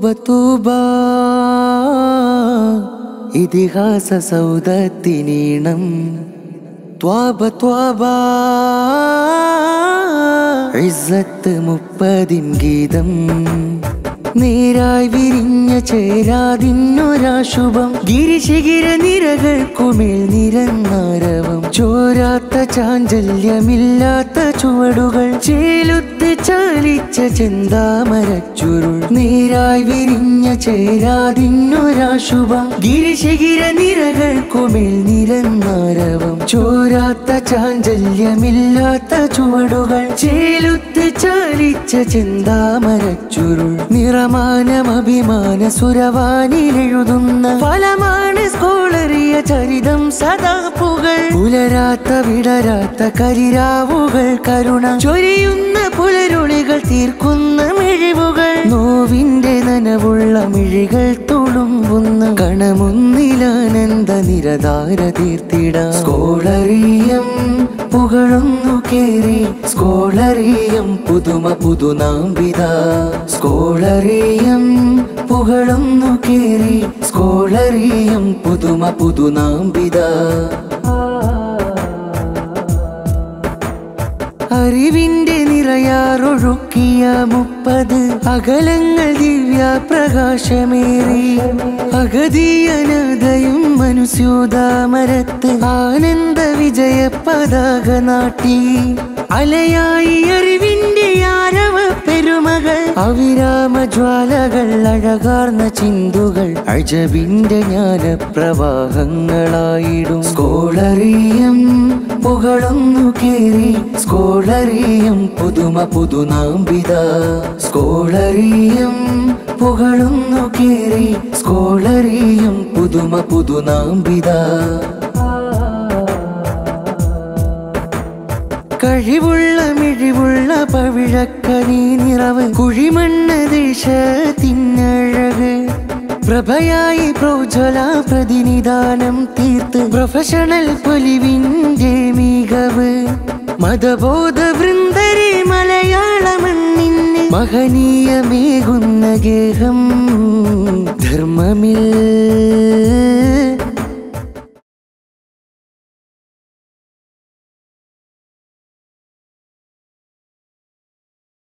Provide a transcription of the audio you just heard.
തൂബ ഇതിഹാസ സൗദത്തിനീണം ത്വാബ ഇസ്സത്ത് മുപ്പതിൻ ഗീതം നേരായി വിരിഞ്ഞ ചേരാതിന്നൊരാശുഭം ഗിരിശിഖിര നിരകൾക്കുമേൽ നിരന്നാരവം ചോരാത്ത ചാഞ്ചല്യമില്ലാത്ത ചുവടുകൾ ചേലുത്ത് ചാലിച്ച ചെന്താമരച്ചുരുൾ നേരായി വിരിഞ്ഞ ചേരാതിന്നൊരാശുഭം ഗിരിശിഖിര നിരകൾക്കുമേൽ നിരന്നാരവം ചോരാത്ത ചാഞ്ചല്യമില്ലാത്ത ചുവടുകൾ ചേലുത്ത് ചാലിച്ച ചെന്താമരച്ചുരുൾ നിറമാനമഭിമാന സുരവാനിലെഴുതുന്ന ഫലമാണ് സ്കോളറിയ ചരിതം സദാ പുകൾ പുലരാത്ത വിടരാത്ത കരിരാവുകൾ കരുണ ചൊരിയുന്ന പുലരുളികൾ തീർക്കുന്ന മിഴിവുകൾ നോവിന്റെ നനവുള്ള മിഴികൾ തുളുമ്പുന്ന കണമൊന്നിലാനന്ദ നിരധാര തീർത്തിടാം സ്കോളറിയം പുകഴൊന്നു കേറി സ്കോളറിയം പുതുമ പുതുനാമ്പിത സ്കോളറിയം പുകഴൊന്നു കേറി സ്കോളറിയം പുതുമ പുതുനാമ്പിത അറിവിന്റെ നിറയാറൊഴുക്കിയ 30 അകലങ്ങൾ ദിവ്യ പ്രകാശമേറി അഗതിയനതയും മനുഷ്യോദാമരത്ത് ആനന്ദ വിജയ പതാക നാട്ടി അലയായി അറിവിന്റെ ആരവ പെരുമകൾ അവിരാമ ജ്വാലകൾ അഴകാർന്ന ചിന്തുകൾ അജബിന്റെ ജ്ഞാനപ്രവാഹങ്ങളായിടും സ്കോളറിയം പുകഴൊന്നു കേറി സ്കോളറിയം പുതുമ പുതുനാമ്പിത സ്കോളറിയം പുകഴൊന്നു കേറി സ്കോളറിയം പുതുമ പുതുനാമ്പിത കഴിവുള്ള മിഴിവുള്ള പവിഴക്കനി നിറവ് കുഴിമണ്ണ ദേശത്തിനഴക് പ്രഭയായി പ്രോജ്വല പ്രതിനിധാനം തീർത്ത് പ്രൊഫഷണൽ പൊലിവിന്റെ മികവ് മതബോധ വൃന്ദരെ മലയാള മണ്ണിന് മഹനീയമേകുന്ന ഗേഹം ധർമ്മമില്ല